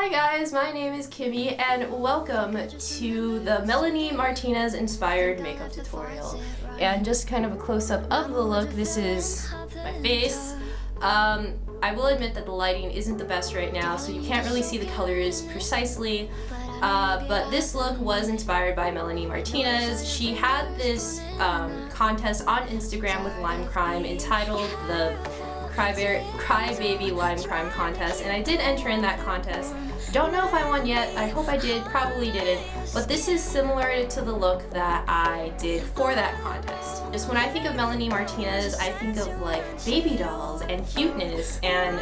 Hi guys, my name is Kimmy and welcome to the Melanie Martinez inspired makeup tutorial. And just kind of a close-up of the look, this is my face. I will admit that the lighting isn't the best right now, so you can't really see the colors precisely. But this look was inspired by Melanie Martinez. She had this contest on Instagram with Lime Crime entitled the Crybaby Lime Crime Contest, and I did enter in that contest. Don't know if I won yet. I hope I did. Probably didn't. But this is similar to the look that I did for that contest. Just when I think of Melanie Martinez, I think of like baby dolls and cuteness and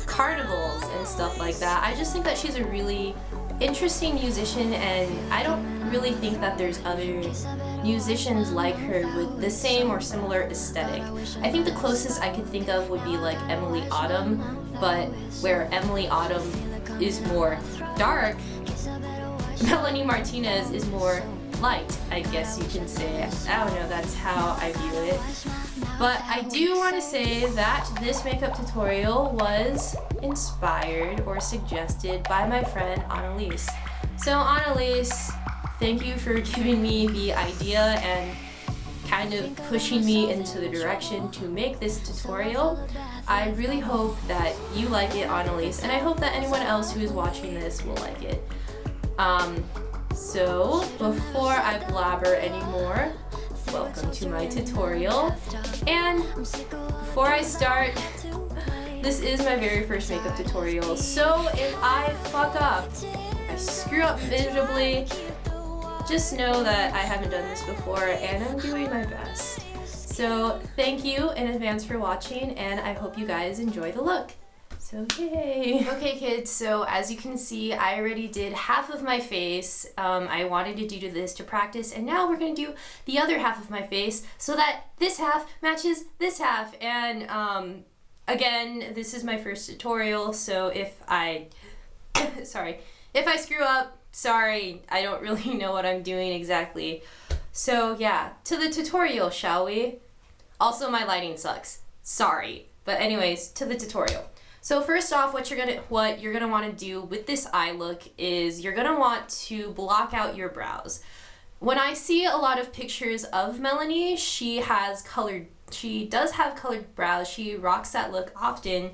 carnivals and stuff like that. I just think that she's a really interesting musician, and I don't really think that there's other musicians like her with the same or similar aesthetic. I think the closest I could think of would be like Emily Autumn, but where Emily Autumn is more dark, Melanie Martinez is more light, I guess you can say. I don't know, that's how I view it. But I do want to say that this makeup tutorial was inspired or suggested by my friend Annalise. So Annalise, thank you for giving me the idea and kind of pushing me into the direction to make this tutorial. I really hope that you like it, Annalise, and I hope that anyone else who is watching this will like it. So before I blabber anymore, welcome to my tutorial. And before I start, this is my very first makeup tutorial, so if I fuck up, I screw up miserably, just know that I haven't done this before and I'm doing my best. So thank you in advance for watching, and I hope you guys enjoy the look. So yay! Okay kids, so as you can see, I already did half of my face. I wanted to do this to practice, and now we're going to do the other half of my face so that this half matches this half. And again, this is my first tutorial, so if I if I screw up, sorry, I don't really know what I'm doing exactly. So yeah, to the tutorial, shall we? Also, my lighting sucks. Sorry. But anyways, to the tutorial. So first off, what you're gonna want to do with this eye look is you're gonna want to block out your brows. When I see a lot of pictures of Melanie, she does have colored brows. She rocks that look often.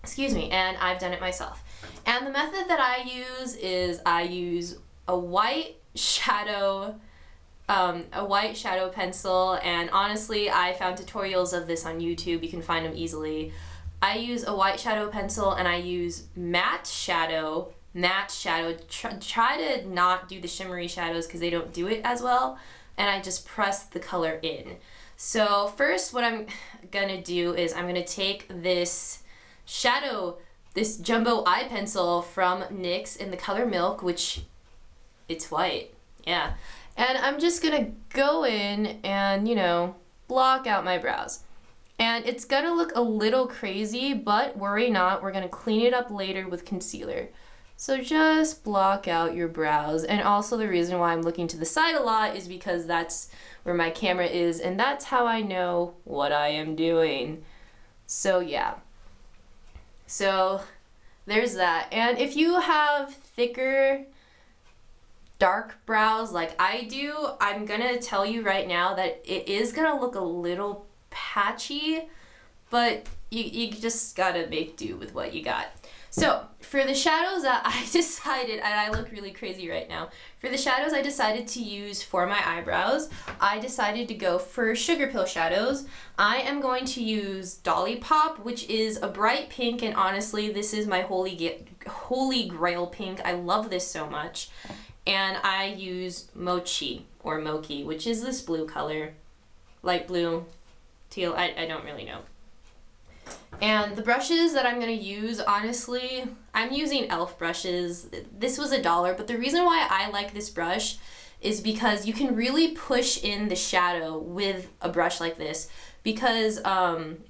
Excuse me, and I've done it myself. And the method that I use is I use a white shadow pencil, and honestly, I found tutorials of this on YouTube. You can find them easily. I use a white shadow pencil and I use matte shadow. Try to not do the shimmery shadows because they don't do it as well, and I just press the color in. So first what I'm gonna do is I'm gonna take this jumbo eye pencil from NYX in the color Milk, which it's white, yeah. And I'm just gonna go in and, you know, block out my brows. And it's gonna look a little crazy, but worry not, we're gonna clean it up later with concealer. So just block out your brows. And also the reason why I'm looking to the side a lot is because that's where my camera is, and that's how I know what I am doing. So yeah. So there's that. And if you have thicker, dark brows like I do, I'm gonna tell you right now that it is gonna look a little patchy, but you just gotta make do with what you got. So for the shadows that I decided, and I look really crazy right now, for the shadows I decided to use for my eyebrows, I decided to go for Sugar Pill shadows. I am going to use Dolly Pop, which is a bright pink, and honestly this is my holy grail pink. I love this so much. And I use Mochi or Mochi, which is this blue color, light blue, teal, I don't really know. And the brushes that I'm going to use, honestly, I'm using e.l.f. brushes. This was $1, but the reason why I like this brush is because you can really push in the shadow with a brush like this, because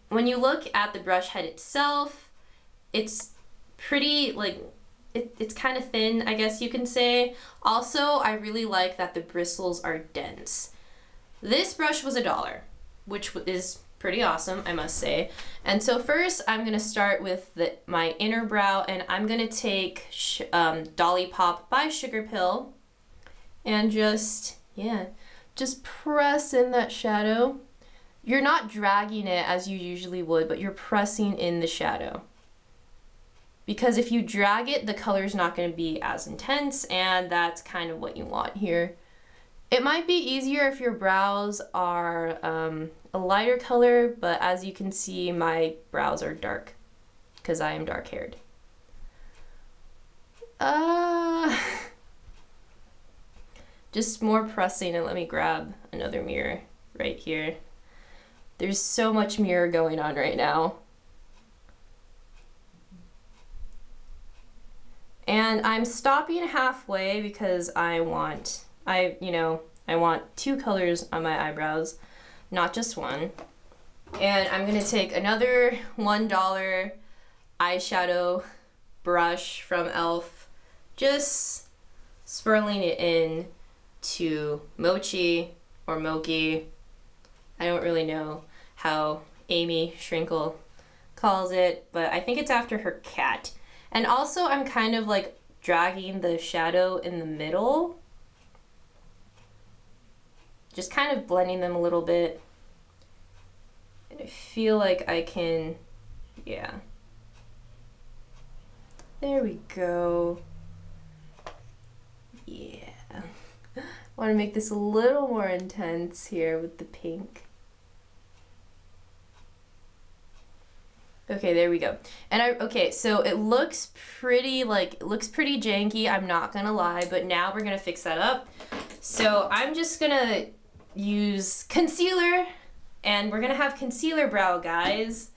when you look at the brush head itself, it's pretty, like, it's kind of thin, I guess you can say. Also, I really like that the bristles are dense. This brush was $1, which is pretty awesome, I must say. And so first I'm gonna start with my inner brow, and I'm gonna take Dolly Pop by Sugar Pill and just press in that shadow. You're not dragging it as you usually would, but you're pressing in the shadow. Because if you drag it, the color's not gonna be as intense, and that's kind of what you want here. It might be easier if your brows are a lighter color, but as you can see, my brows are dark because I am dark haired. Just more pressing, and let me grab another mirror right here. There's so much mirror going on right now. And I'm stopping halfway because I want 2 colors on my eyebrows, not just one. And I'm gonna take another $1 eyeshadow brush from e.l.f., just swirling it in to Mochi or Moki. I don't really know how Amy Shrinkle calls it, but I think it's after her cat. And also I'm kind of like dragging the shadow in the middle, just kind of blending them a little bit. And I feel like I can, yeah. There we go. Yeah. I want to make this a little more intense here with the pink. Okay, there we go. And okay, so it looks pretty janky, I'm not gonna lie, but now we're gonna fix that up. So I'm just gonna use concealer, and we're gonna have concealer brow, guys.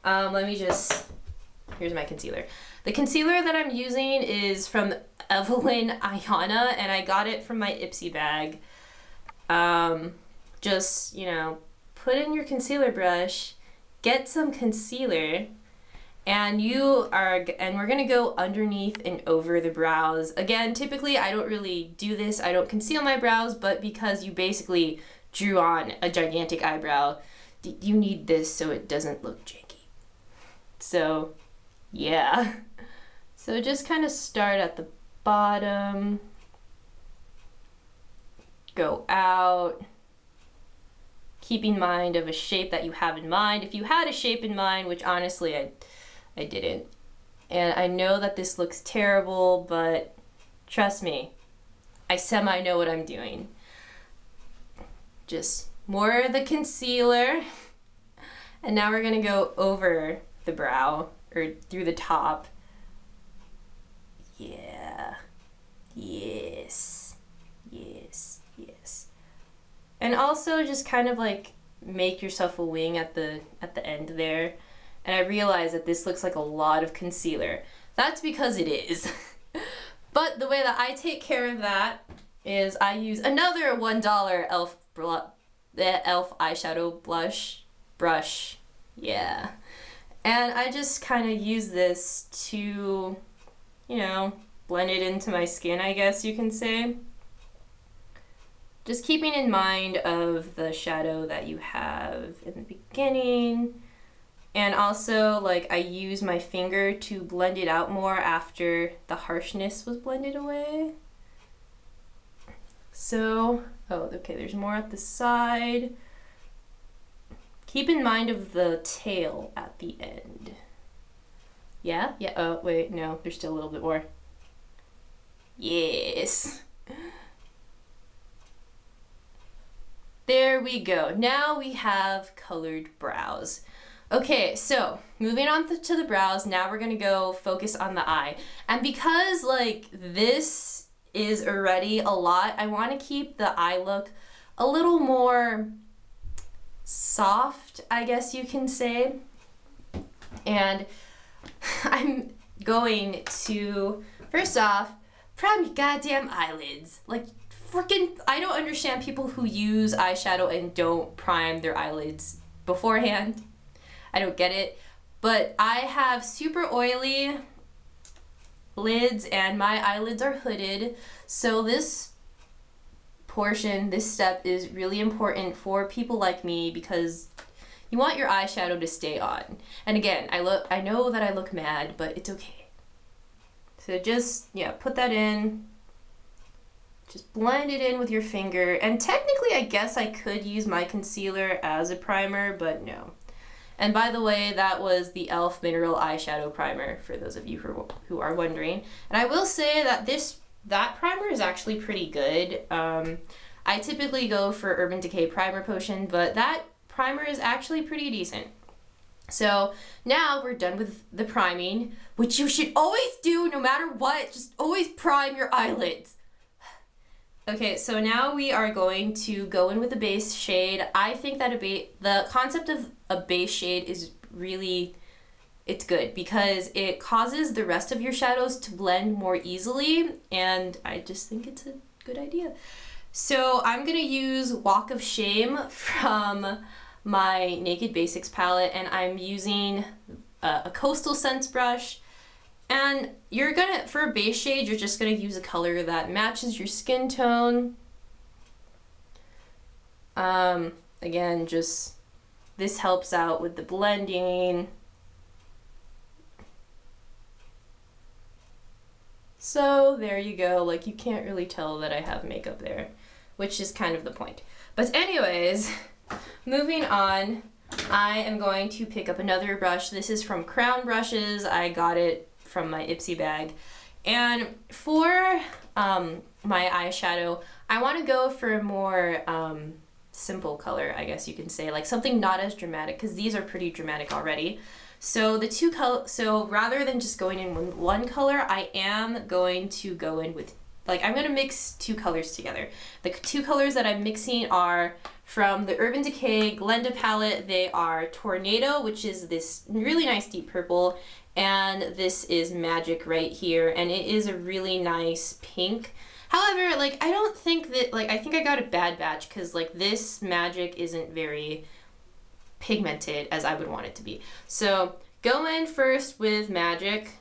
Here's my concealer. The concealer that I'm using is from Evelyn Ayana, and I got it from my Ipsy bag. Just, put in your concealer brush, get some concealer, and we're gonna go underneath and over the brows. Again, typically I don't really do this. I don't conceal my brows, but because you basically drew on a gigantic eyebrow, you need this so it doesn't look janky. So, yeah. So just kind of start at the bottom, go out, keeping mind of a shape that you have in mind. If you had a shape in mind, which honestly I didn't, and I know that this looks terrible, but trust me, I semi know what I'm doing. Just more of the concealer, and now we're gonna go over the brow, or through the top. Yeah, yes, yes, yes. And also just kind of like make yourself a wing at the end there. And I realize that this looks like a lot of concealer. That's because it is. But the way that I take care of that is I use another $1 e.l.f. eyeshadow brush. Yeah. And I just kind of use this to, blend it into my skin, I guess you can say. Just keeping in mind of the shadow that you have in the beginning. And also, I use my finger to blend it out more after the harshness was blended away. So, okay, there's more at the side. Keep in mind of the tail at the end. Yeah? Yeah, oh, wait, no, there's still a little bit more. Yes. There we go. Now we have colored brows. Okay, so moving on to the brows, now we're gonna go focus on the eye. And because this is already a lot, I wanna keep the eye look a little more soft, I guess you can say. And I'm going to, first off, prime your goddamn eyelids. Freaking, I don't understand people who use eyeshadow and don't prime their eyelids beforehand. I don't get it. But I have super oily lids and my eyelids are hooded. So this step is really important for people like me because You want your eyeshadow to stay on. And again, I know that I look mad, but it's okay. So just, yeah, put that in. Just blend it in with your finger. And technically, I guess I could use my concealer as a primer, but no. And by the way, that was the e.l.f. Mineral Eyeshadow Primer, for those of you who are wondering. And I will say that that primer is actually pretty good. I typically go for Urban Decay Primer Potion, but that primer is actually pretty decent. So now we're done with the priming, which you should always do no matter what. Just always prime your eyelids. Okay, so now we are going to go in with a base shade. I think that the concept of a base shade is really, it's good because it causes the rest of your shadows to blend more easily, and I just think it's a good idea. So I'm gonna use Walk of Shame from my Naked Basics palette, and I'm using a Coastal Scents brush. And for a base shade, you're just gonna use a color that matches your skin tone. Again, this helps out with the blending. So there you go, like you can't really tell that I have makeup there, which is kind of the point. But anyways, moving on, I am going to pick up another brush. This is from Crown Brushes. I got it from my Ipsy bag. And for my eyeshadow, I want to go for a more simple color, I guess you can say, like something not as dramatic, because these are pretty dramatic already. So so rather than just going in with one color, I am going to go in with, I'm going to mix two colors together. The two colors that I'm mixing are from the Urban Decay Glenda palette. They are Tornado, which is this really nice deep purple, and this is Magic right here, and it is a really nice pink. However, I don't think that, I think I got a bad batch because, this Magic isn't very pigmented as I would want it to be. So go in first with Magic,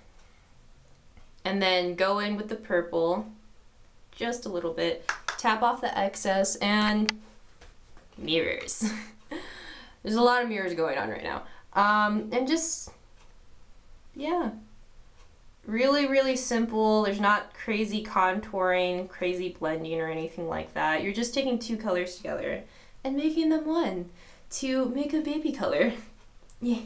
and then go in with the purple, just a little bit, tap off the excess, and mirrors. There's a lot of mirrors going on right now. And just, yeah, really, really simple. There's not crazy contouring, crazy blending, or anything like that. You're just taking two colors together and making them one to make a baby color. Yeah.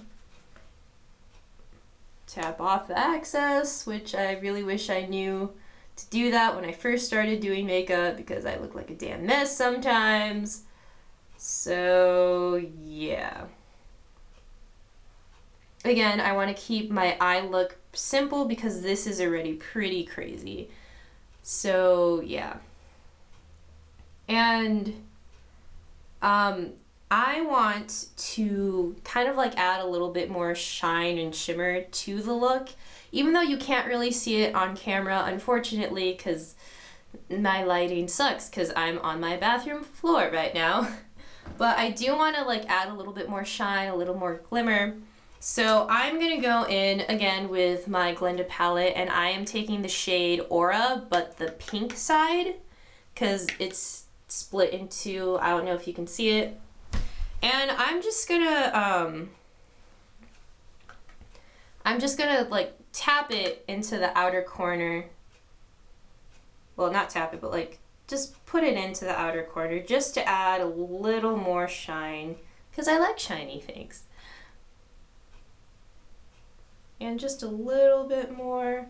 Tap off the excess, which I really wish I knew to do that when I first started doing makeup, because I look like a damn mess sometimes. So yeah. Again, I want to keep my eye look simple because this is already pretty crazy. So yeah. And I want to kind of add a little bit more shine and shimmer to the look, even though you can't really see it on camera, unfortunately, because my lighting sucks because I'm on my bathroom floor right now. But I do want to add a little bit more shine, a little more glimmer. So I'm going to go in again with my Glenda palette, and I am taking the shade Aura, but the pink side, because it's split into, I don't know if you can see it. And I'm just gonna tap it into the outer corner. Well, not tap it, but just put it into the outer corner just to add a little more shine, because I like shiny things. And just a little bit more.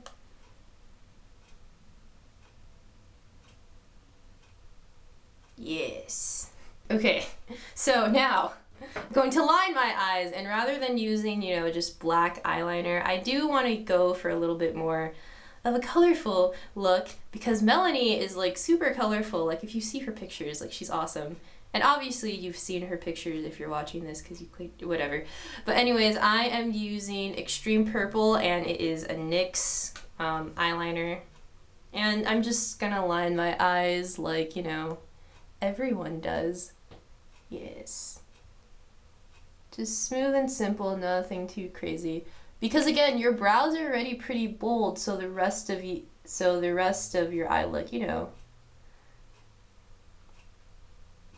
Yes. Okay, so now I'm going to line my eyes, and rather than using, just black eyeliner, I do want to go for a little bit more of a colorful look, because Melanie is super colorful. If you see her pictures, she's awesome. And obviously you've seen her pictures if you're watching this because you clicked, whatever. But anyways, I am using Extreme Purple, and it is a NYX eyeliner. And I'm just gonna line my eyes everyone does. Yes. Just smooth and simple, nothing too crazy. Because again, your brows are already pretty bold, so the rest of your eye look,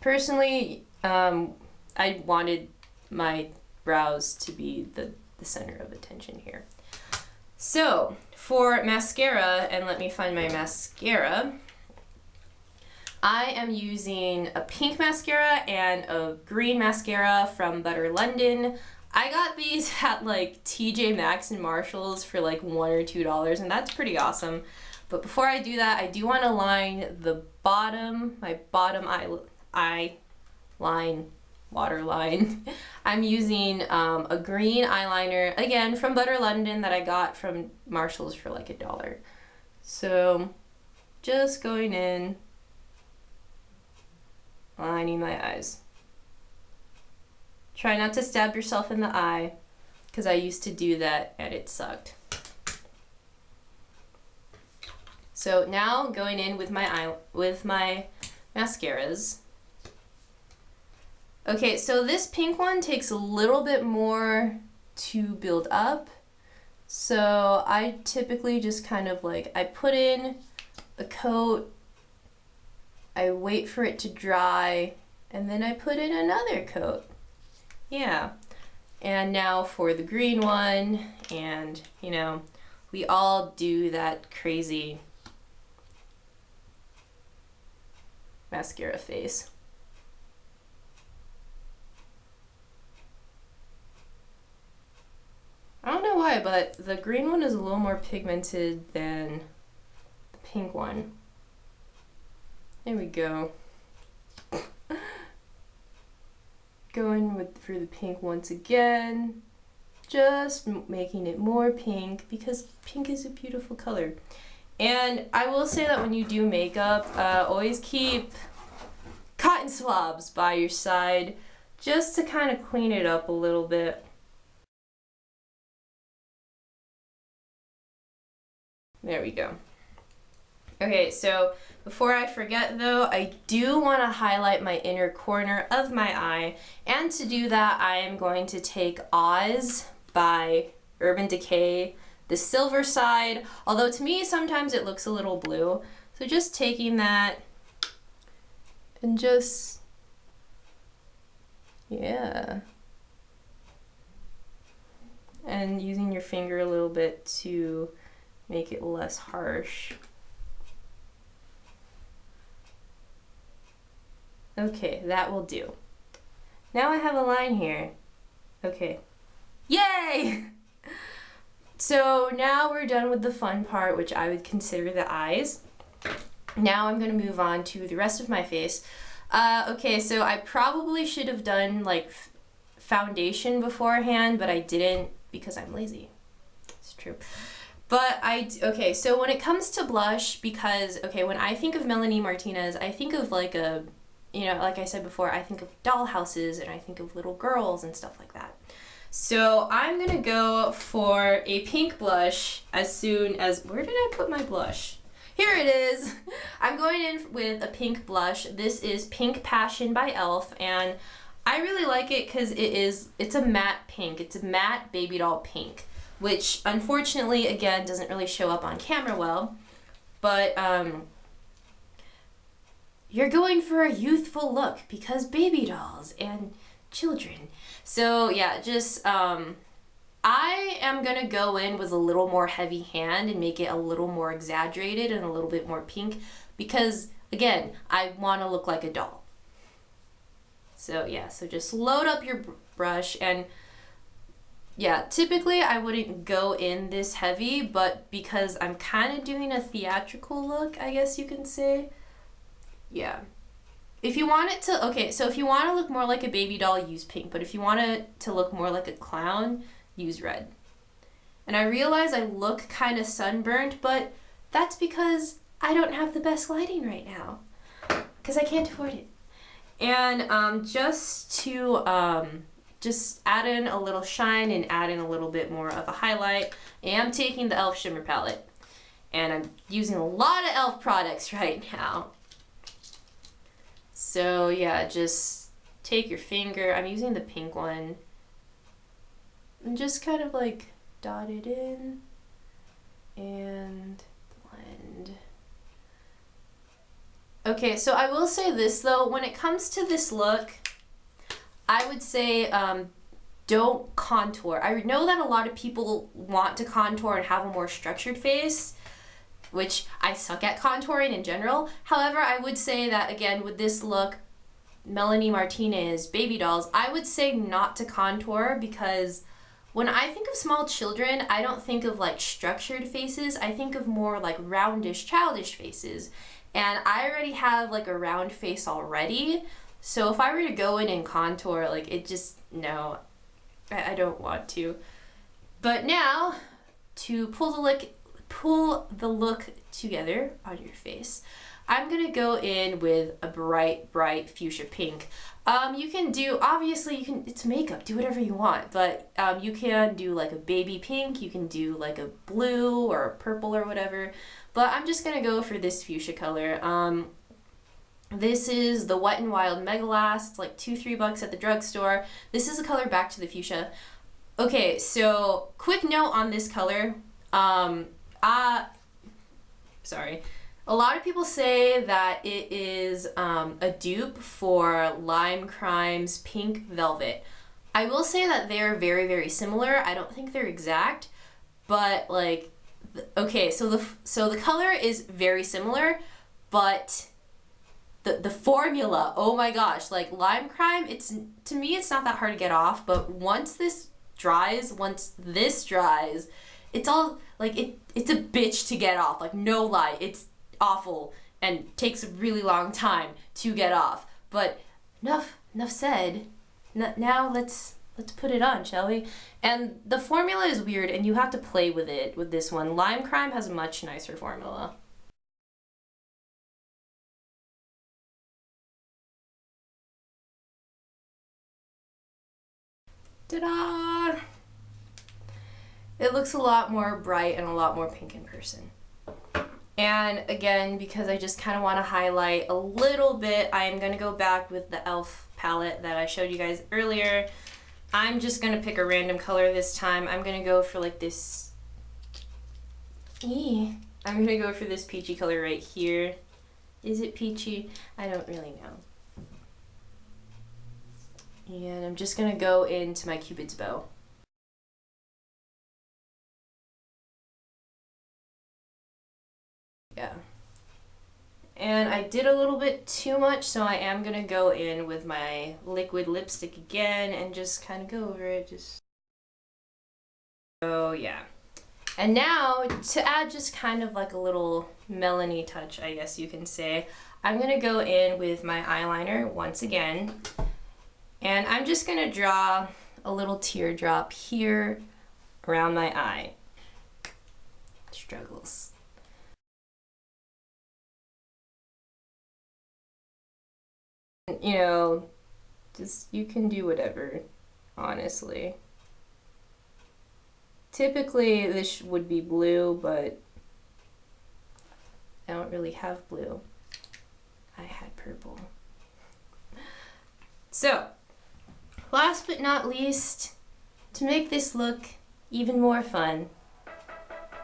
Personally, I wanted my brows to be the center of attention here. So for mascara, and let me find my mascara, I am using a pink mascara and a green mascara from Butter London. I got these at like TJ Maxx and Marshalls for like $1 or $2, and that's pretty awesome. But before I do that, I do want to line the bottom, my bottom eye line, waterline. I'm using a green eyeliner, again from Butter London, that I got from Marshalls for like $1. So just going in, lining my eyes. Try not to stab yourself in the eye, because I used to do that and it sucked. So now going in with my mascaras. Okay, so this pink one takes a little bit more to build up. So I typically just kind of like, I put in a coat, I wait for it to dry, and then I put in another coat. Yeah. And now for the green one, and you know, we all do that crazy mascara face. I don't know why, but the green one is a little more pigmented than the pink one. There we go. Going for the pink once again, just making it more pink, because pink is a beautiful color. And I will say that when you do makeup, always keep cotton swabs by your side, just to kind of clean it up a little bit. There we go. Okay, so before I forget though, I do want to highlight my inner corner of my eye, and to do that I am going to take Oz by Urban Decay, the silver side, although to me sometimes it looks a little blue. So just taking that and just, yeah, and using your finger a little bit to make it less harsh. Okay, that will do. Now I have a line here. Okay. Yay! So now we're done with the fun part, which I would consider the eyes. Now I'm going to move on to the rest of my face. Okay, so I probably should have done like foundation beforehand, but I didn't because I'm lazy. It's true. But okay, so when it comes to blush, because, okay, when I think of Melanie Martinez, I think of like a, you know, like I said before, I think of dollhouses and I think of little girls and stuff like that. So I'm gonna go for a pink blush as soon as, where did I put my blush? Here it is. I'm going in with a pink blush. This is Pink Passion by e.l.f. and I really like it because it's a matte pink. It's a matte baby doll pink, which unfortunately, again, doesn't really show up on camera well, but you're going for a youthful look because baby dolls and children. So yeah, just I am gonna go in with a little more heavy hand and make it a little more exaggerated and a little bit more pink because, again, I want to look like a doll. So yeah, so just load up your brush, and yeah, typically I wouldn't go in this heavy, but because I'm kind of doing a theatrical look, I guess you can say, yeah. If you want it to, okay, so if you want to look more like a baby doll, use pink, but if you want it to look more like a clown, use red. And I realize I look kind of sunburned, but that's because I don't have the best lighting right now, because I can't afford it. And just to just add in a little shine and add in a little bit more of a highlight, I am taking the e.l.f. Shimmer Palette. And I'm using a lot of e.l.f. products right now. So yeah, just take your finger, I'm using the pink one, and just kind of like dot it in and blend. Okay, so I will say this though, when it comes to this look, I would say don't contour. I know that a lot of people want to contour and have a more structured face, which I suck at contouring in general. However, I would say that, again, with this look, Melanie Martinez, baby dolls, I would say not to contour, because when I think of small children, I don't think of like structured faces. I think of more like roundish, childish faces. And I already have like a round face already. So if I were to go in and contour, like it just, no, I don't want to. But now, to pull the look together on your face, I'm gonna go in with a bright fuchsia pink. You can do, obviously it's makeup, do whatever you want, but you can do like a baby pink, you can do like a blue or a purple or whatever, but I'm just gonna go for this fuchsia color. This is the Wet n Wild Mega Last. It's like $2-3 at the drugstore. This is the color Back to the Fuchsia. Okay, so quick note on this color. Sorry. A lot of people say that it is a dupe for Lime Crime's Pink Velvet. I will say that they're very, very similar. I don't think they're exact, but like, okay, so the color is very similar, but the formula, oh my gosh, like Lime Crime, to me it's not that hard to get off, but once this dries, it's all like it's a bitch to get off, like no lie, it's awful and takes a really long time to get off. But enough said. Now let's put it on, shall we? And the formula is weird and you have to play with it with this one. Lime Crime has a much nicer formula. Ta-da! It looks a lot more bright and a lot more pink in person. And again, because I just kind of want to highlight a little bit, I'm going to go back with the e.l.f. palette that I showed you guys earlier. I'm just going to pick a random color this time. I'm going to go for like this... I'm going to go for this peachy color right here. Is it peachy? I don't really know. And I'm just going to go into my Cupid's bow. Yeah. And I did a little bit too much, so I am going to go in with my liquid lipstick again and just kind of go over it. Oh yeah. And now, to add just kind of like a little Melanie touch, I guess you can say, I'm going to go in with my eyeliner once again. And I'm just going to draw a little teardrop here around my eye. Struggles. You know, just, you can do whatever, honestly. Typically this would be blue, but I don't really have blue. I had purple. So, last but not least, to make this look even more fun,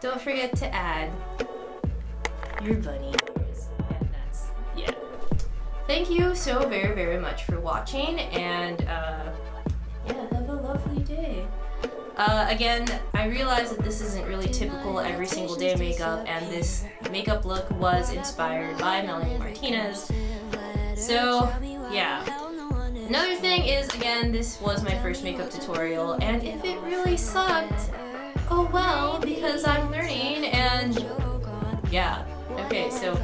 don't forget to add your bunny ears. And that's, yeah. Thank you so very, very much for watching, and yeah, have a lovely day. Again, I realize that this isn't really typical every single day makeup, and this makeup look was inspired by Melanie Martinez. So, yeah. Another thing is, again, this was my first makeup tutorial, and if it really sucked, oh well, because I'm learning, and yeah. Okay, so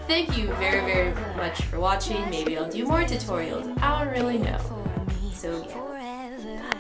thank you very, very much for watching. Maybe I'll do more tutorials. I don't really know. So yeah. Bye.